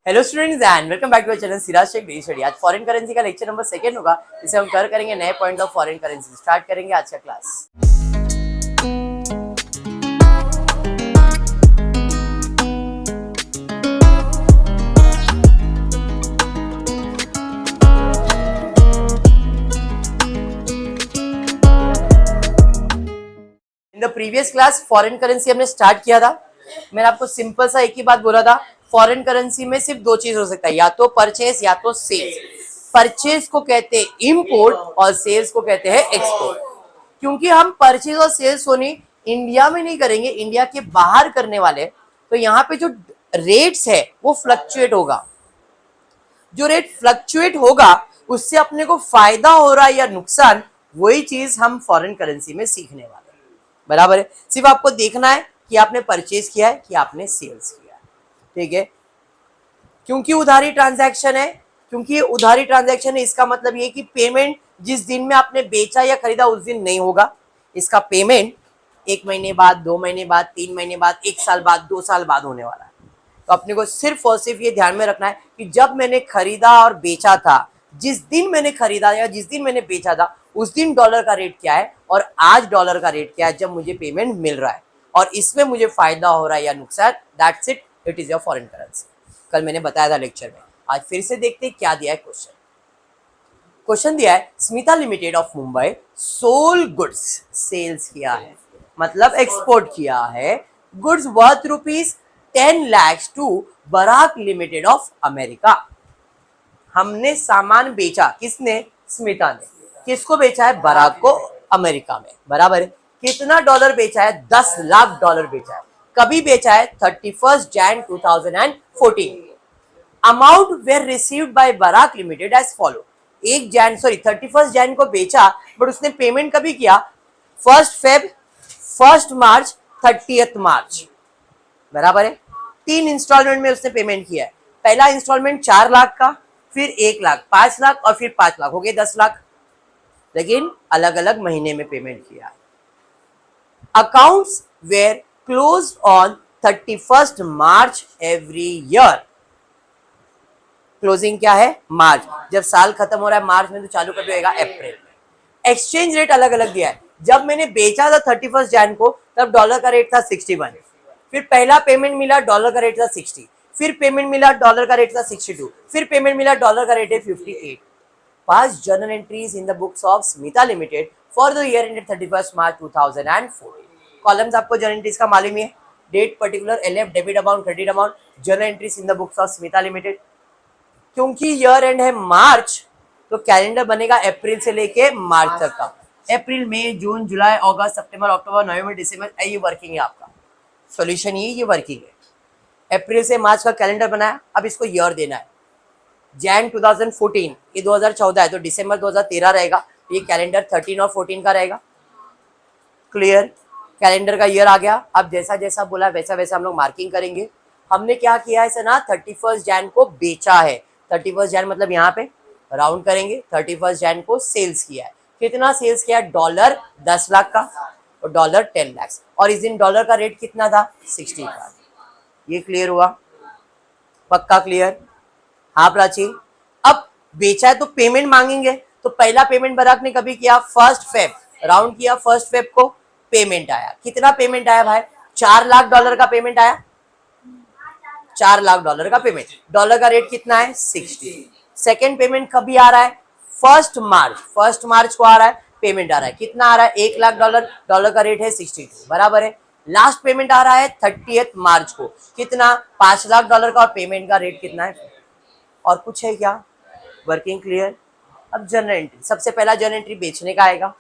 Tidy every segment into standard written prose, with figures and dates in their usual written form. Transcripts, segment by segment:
Hello students and welcome back to channel Siraj Shaikh daily study. आज foreign currency का lecture number 2 होगा, जिसे हम करेंगे नए point of foreign currency. Start करेंगे आज का class. In the previous class foreign currency हमने स्टार्ट किया था। मैंने आपको सिंपल सा एक ही बात बोला था, फॉरेन करेंसी में सिर्फ दो चीज हो सकता है, या तो परचेस या तो सेल्स। परचेस को कहते हैं इंपोर्ट और सेल्स को कहते हैं एक्सपोर्ट। क्योंकि हम परचेस और सेल्स होनी इंडिया में नहीं करेंगे, इंडिया के बाहर करने वाले, तो यहाँ पे जो रेट्स है वो फ्लक्चुएट होगा। जो रेट फ्लक्चुएट होगा उससे अपने को फायदा हो रहा है या नुकसान, वही चीज हम फॉरेन करेंसी में सीखने वाले हैं। बराबर है। सिर्फ आपको देखना है कि आपने परचेज किया है कि आपने सेल्स किया है। ठीक है। क्योंकि उधारी ट्रांजैक्शन है, इसका मतलब ये कि पेमेंट जिस दिन में आपने बेचा या खरीदा उस दिन नहीं होगा। इसका पेमेंट 1 महीने बाद, 2 महीने बाद, 3 महीने बाद, 1 साल बाद, 2 साल बाद होने वाला है। तो अपने को सिर्फ और सिर्फ ये ध्यान में रखना है कि जब मैंने खरीदा और बेचा था, जिस दिन मैंने खरीदा या जिस दिन मैंने बेचा था, उस दिन डॉलर का रेट क्या है और आज डॉलर का रेट क्या है जब मुझे पेमेंट मिल रहा है, और इसमें मुझे फायदा हो रहा है या नुकसान। That's it, it is your foreign currency. कल मैंने बताया था लेक्चर में। आज फिर से देखते हैं क्या दिया है क्वेश्चन। क्वेश्चन दिया है, Smita limited of Mumbai sold goods, sales किया है मतलब एक्सपोर्ट किया है, goods worth ₹10 lakhs to Barak limited of America. हमने सामान बेचा, किसने? स्मिता ने। किसको बेचा है? बराक को, अमेरिका में। बराबर है। कितना डॉलर बेचा है? 10 लाख डॉलर बेचा है। कभी बेचा है? 31 Jan 2014। Amount were received by Barak limited as follow. 31 Jan को बेचा, बट उसने पेमेंट कभी किया? 1 Feb, 1 March, 30 March। बराबर है। 3 इंस्टॉलमेंट में उसने पेमेंट किया है। पहला इंस्टॉलमेंट 4 लाख का, फिर 1 लाख, 5 लाख और फिर 5 लाख, हो गए 10 लाख, लेकिन अलग अलग महीने में पेमेंट किया है। Accounts were closed on 31 March every year. Closing क्या है? मार्च। जब साल खत्म हो रहा है मार्च में, तो चालू कब होगा? अप्रैल में। एक्सचेंज रेट अलग अलग दिया है। जब मैंने बेचा था 31 जैन को, तब डॉलर का रेट था 61। फिर पहला पेमेंट मिला, डॉलर का रेट था 60। फिर पेमेंट मिला, डॉलर का रेट था 62। फिर पेमेंट मिला, डॉलर का रेट है 58। 5 journal entries in the books of Smita limited for the year ended 31 March 2014। Columns आपको जर्नल एंट्रीज का मालूम है, date, particular, LF, debit amount, credit amount, journal entries in the books of Smita limited. क्योंकि year end है March, तो calendar बनेगा अप्रैल से लेके मार्च तक का। अप्रैल, मई, जून, जुलाई, अगस्त, सितंबर, अक्टूबर, नवंबर, दिसंबर, ये वर्किंग है आपका। सॉल्यूशन ये वर्किंग है। अप्रैल से मार्च का कैलेंडर बनाया, अब इसको ईयर देना है। जैन 2014, ये 2014 है, तो दिसंबर 2013 रहेगा। ये कैलेंडर 13 और 14 का रहेगा। क्लियर? कैलेंडर का ईयर आ गया। अब जैसा जैसा बोला वैसा वैसा हम लोग मार्किंग करेंगे। हमने क्या किया है सना? 31 जैन को बेचा है। 31 जैन मतलब यहाँ पे राउंड करेंगे, 31 जैन को सेल्स किया है। कितना सेल्स किया? डॉलर 10 लाख का और डॉलर 10 लाख। और इस दिन डॉलर का रेट कितना था? 60 का। ये क्लियर हुआ? पक्का क्लियर? हाँ प्राची। अब बेचा है तो पेमेंट मांगेंगे, तो पहला पेमेंट बराक ने कभी किया? 1 Feb, राउंड किया 1 Feb को, पेमेंट आया। कितना पेमेंट आया भाई? 4 लाख डॉलर का पेमेंट आया। 4 लाख डॉलर का पेमेंट। डॉलर का रेट कितना है? 60। सेकेंड पेमेंट कभी आ रहा है? 1 मार्च को आ रहा है, पेमेंट आ रहा है। कितना आ रहा है? 1 लाख डॉलर, डॉलर का रेट है 62। बराबर है। लास्ट पेमेंट आ रहा है 30 मार्च को, कितना? 5 लाख डॉलर का, और पेमेंट का रेट कितना है? और कुछ है क्या? Working clear? अब जर्नल एंट्री, सबसे पहला जर्नल एंट्री बेचने का आएगा,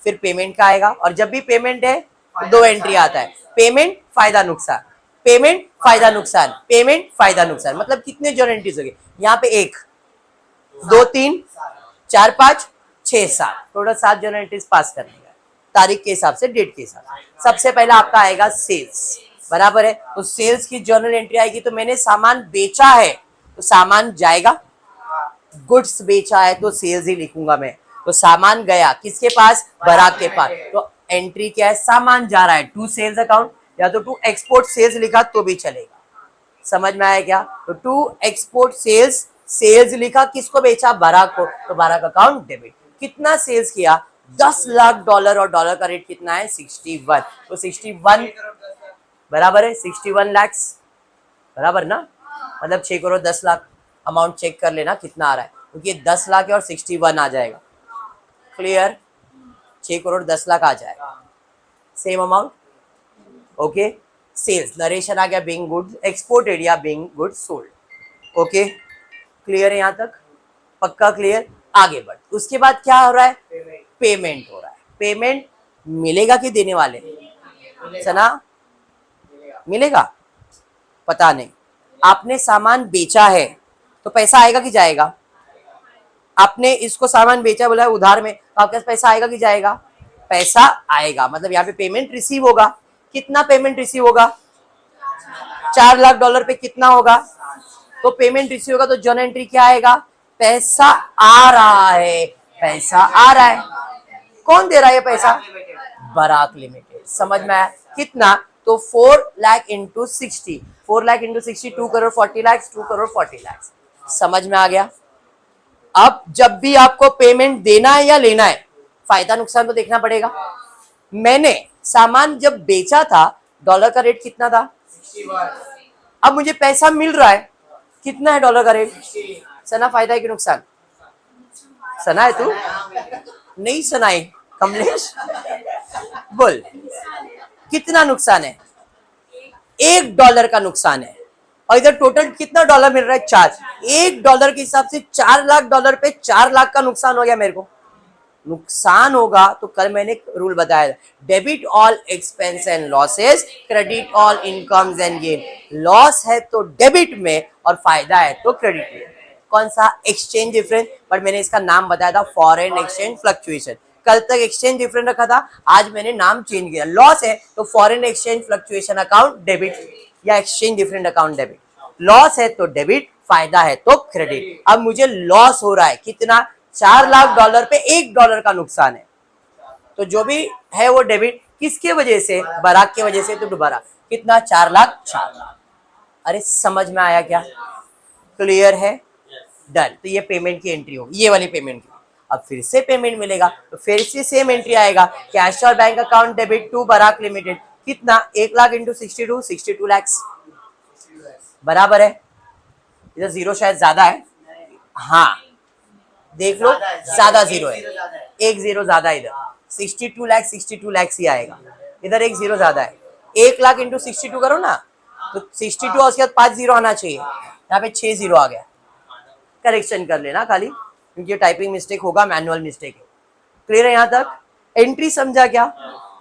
फिर पेमेंट का आएगा, और जब भी पेमेंट है 2 एंट्री आता है, पेमेंट, फायदा, नुकसान, पेमेंट, फायदा, नुकसान, पेमेंट, फायदा, नुकसान। मतलब कितने जर्नल एंट्रीज हो गए यहाँ पे? 1, 2, 3, 4, 5, 6, 7, टोटल 7 जर्नल एंट्रीज पास करने का, तारीख के हिसाब से, डेट के हिसाब से। सबसे पहला आपका आएगा सेल्स। बराबर है। तो सेल्स की जर्नल एंट्री आएगी, तो मैंने सामान बेचा है तो सामान जाएगा। गुड्स बेचा है तो सेल्स ही लिखूंगा मैं। तो सामान गया किसके पास? बराक के पास। तो एंट्री क्या है? सामान जा रहा है टू सेल्स अकाउंट, या तो टू एक्सपोर्ट सेल्स लिखा तो भी चलेगा। समझ में आया क्या? तो टू एक्सपोर्ट सेल्स, सेल्स लिखा, किसको बेचा? बाराक को, तो बाराक अकाउंट डेबिट। कितना सेल्स किया? 10 लाख डॉलर, और डॉलर का रेट कितना है? 61। तो 61 बराबर है 61 लैक्स, बराबर ना, मतलब 6 करोड़ 10 लाख। अमाउंट चेक कर लेना कितना आ रहा है, क्योंकि 10 लाख है और 61 आ जाएगा। क्लियर? 6 करोड़ 10 लाख आ जाएगा, same amount. Okay, sales narration आ गया, बीइंग गुड्स एक्सपोर्टेड या being goods sold. Okay, clear है यहाँ तक? पक्का क्लियर? आगे बढ़, उसके बाद क्या हो रहा है? पेमेंट हो रहा है। पेमेंट मिलेगा कि देने वाले? सना, मिलेगा? पता नहीं। आपने सामान बेचा है तो पैसा आएगा कि जाएगा? आपने इसको सामान बेचा, बोला है उधार में, तो आपके पास पैसा आएगा कि जाएगा? पैसा आएगा, मतलब यहाँ पे पेमेंट रिसीव होगा। कितना पेमेंट रिसीव होगा? 4 लाख डॉलर पे कितना होगा? तो पेमेंट रिसीव होगा, तो जर्नल एंट्री क्या आएगा? पैसा आ रहा है, पैसा आ रहा है। कौन दे रहा है ये पैसा? Barak limited. समझ में आया? कितना? तो 4 लाख इंटू 60, 4 लाख इंटू 60, 2 करोड़ 40 लाख, 2 करोड़ 40 लाख। समझ में आ गया? अब जब भी आपको पेमेंट देना है या लेना है, फायदा नुकसान तो देखना पड़ेगा। मैंने सामान जब बेचा था, डॉलर का रेट कितना था? 61। अब मुझे पैसा मिल रहा है, कितना है डॉलर का रेट? सना, फायदा है कि नुकसान? सना है तू? नहीं सनाई कमलेश, बोल कितना नुकसान है? $1 का नुकसान है। और इधर टोटल कितना डॉलर मिल रहा है? 4। $1 के हिसाब से 4 लाख डॉलर पे 4 लाख का नुकसान हो गया मेरे को। नुकसान होगा तो कल मैंने रूल बताया था, debit all expense and losses, credit all incomes and gain. Loss है तो डेबिट में और फायदा है तो क्रेडिट में। कौन सा? एक्सचेंज डिफरेंस, पर मैंने इसका नाम बताया था फॉरेन एक्सचेंज फ्लक्चुएशन। कल तक एक्सचेंज डिफरेंस रखा था, आज मैंने नाम चेंज किया। लॉस है तो foreign exchange fluctuation account debit या exchange difference account debit. Loss है तो डेबिट, फायदा है तो क्रेडिट। अब मुझे लॉस हो रहा है, कितना? 4 लाख डॉलर पे $1 का नुकसान है, तो जो भी है वो डेबिट। किसके वजह से? बराक की वजह से। तो दोबारा कितना? 4 लाख, 4 लाख। अरे समझ में आया क्या? क्लियर है? डन। तो ये पेमेंट की एंट्री होगी, ये वाली पेमेंट की। अब फिर से पेमेंट मिलेगा तो फिर से सेम एंट्री आएगा, कैश और bank account debit to Barak limited. कितना? 1 लाख इंटू 62, 62 लैक्स, बराबर है। इधर जीरो शायद ज्यादा है, हाँ देख लो, ज्यादा जीरो है, एक जीरो ज्यादा है इधर। 62 लाख, 62 लैक्स ही आएगा, इधर एक जीरो ज्यादा है। 1 लाख इंटू 62 करो ना, तो 62 और उसके बाद 5 जीरो आना चाहिए, यहाँ पे 6 जीरो आ गया। करेक्शन कर लेना खाली, क्योंकि टाइपिंग मिस्टेक होगा, मैनुअल मिस्टेक है। क्लियर है यहाँ तक? एंट्री समझा क्या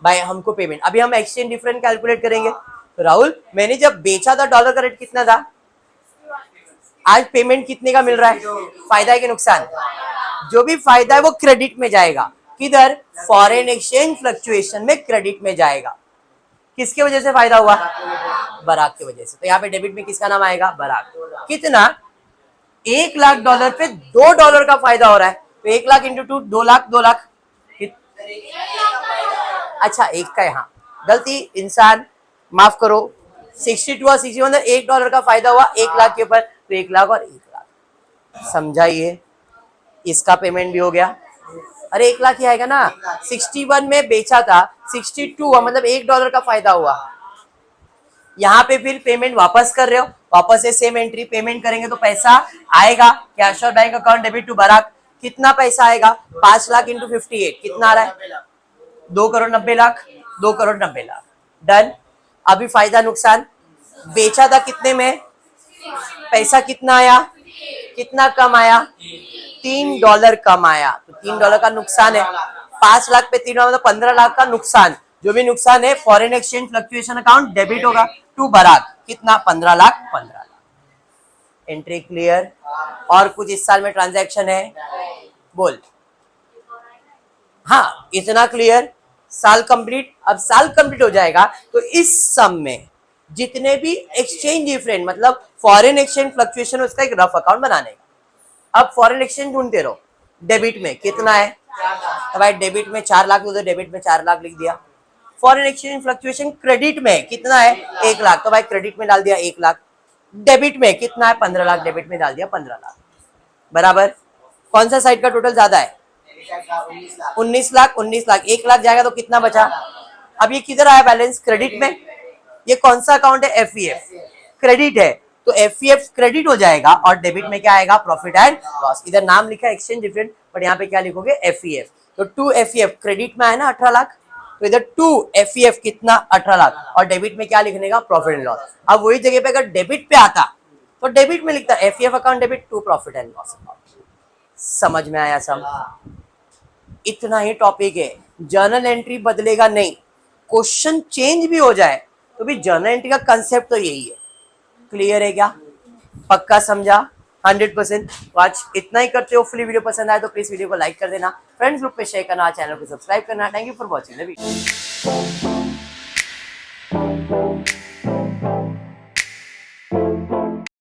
भाई? हमको पेमेंट, अभी हम एक्सचेंज डिफरेंस कैलकुलेट करेंगे। तो राहुल, मैंने जब बेचा था डॉलर का रेट कितना था? आज पेमेंट कितने का मिल रहा है? फायदा है कि नुकसान? जो भी फायदा है वो क्रेडिट में जाएगा। किधर? फॉरेन एक्सचेंज फ्लक्चुएशन में क्रेडिट में जाएगा। किसके वजह से फायदा हुआ? बराक की वजह से। तो यहाँ पे डेबिट में किसका नाम आएगा? बराक। कितना? 1 लाख डॉलर पे $2 का फायदा हो रहा है, तो 1 लाख इंटू 2, 2 लाख, 2 लाख। अच्छा, एक का यहाँ गलती, इंसान माफ करो। 62 और 61 $1 का फायदा हुआ 1 लाख के ऊपर, तो 1 लाख और 1 लाख। समझाइए, इसका पेमेंट भी हो गया। अरे 1 लाख ही आएगा ना, 61 में बेचा था, 62 हुआ, मतलब $1 का फायदा हुआ। यहाँ पे फिर पेमेंट वापस कर रहे हो, वापस से सेम एंट्री पेमेंट करेंगे तो पैसा आएगा, कैश और bank account debit to Barak. कितना पैसा आएगा? 5 लाख इंटू 58, कितना आ रहा है? 2 करोड़ 90 लाख, 2 करोड़ 90 लाख। डन। अभी फायदा नुकसान, बेचा था कितने में, पैसा कितना आया, कितना कम आया? $3 कम आया, तो $3 का नुकसान है। 5 लाख पे 3 मतलब 15 लाख का नुकसान। जो भी नुकसान है foreign exchange fluctuation account debit होगा टू बराक। कितना? 15 लाख, 15 लाख। Entry clear? और कुछ इस साल में ट्रांजैक्शन है? बोल। हाँ, इतना क्लियर। साल कंप्लीट। अब साल कंप्लीट हो जाएगा तो इस सम में जितने भी एक्सचेंज डिफरेंट, मतलब फॉरेन एक्सचेंज फ्लक्चुएशन, उसका एक रफ अकाउंट बनाने का। अब फॉरेन एक्सचेंज ढूंढते रहो। डेबिट में कितना है? तो भाई डेबिट में 4 लाख, तो डेबिट में 4 लाख लिख दिया। फॉरेन एक्सचेंज फ्लक्चुएशन क्रेडिट में कितना है? 1 लाख, तो भाई क्रेडिट में डाल दिया 1 लाख। डेबिट में कितना है 15 लाख, डेबिट में डाल दिया 15 लाख बराबर। कौन सा साइड का टोटल ज्यादा है 19 लाख, 19 लाख 1 लाख जाएगा तो कितना बचा। अब ये किधर आया बैलेंस, क्रेडिट में। ये कौन सा अकाउंट है, एफईएफ, क्रेडिट है तो एफईएफ क्रेडिट हो जाएगा और डेबिट में क्या आएगा, प्रॉफिट एंड लॉस। इधर नाम लिखा है एक्सचेंज डिफरेंट, बट यहाँ पे क्या लिखोगे, एफईएफ। तो 2 एफईएफ क्रेडिट में है ना 18 लाख, तो इधर 2 एफईएफ कितना 18 लाख और डेबिट में क्या लिखने का, प्रॉफिट एंड लॉस। अब वही जगह पे अगर डेबिट पे आता तो डेबिट में लिखता FEF account debit, 2 profit and loss account. समझ में आया सब, इतना ही टॉपिक है। जर्नल एंट्री बदलेगा नहीं, क्वेश्चन चेंज भी हो जाए तो भी जर्नल एंट्री का कंसेप्ट तो यही है। क्लियर है क्या, पक्का समझा 100%। तो आज इतना ही करते हो। फुली वीडियो पसंद आए तो प्लीज वीडियो को लाइक कर देना, फ्रेंड्स ग्रुप पे शेयर करना, चैनल को सब्सक्राइब करना। Thank you for watching the video.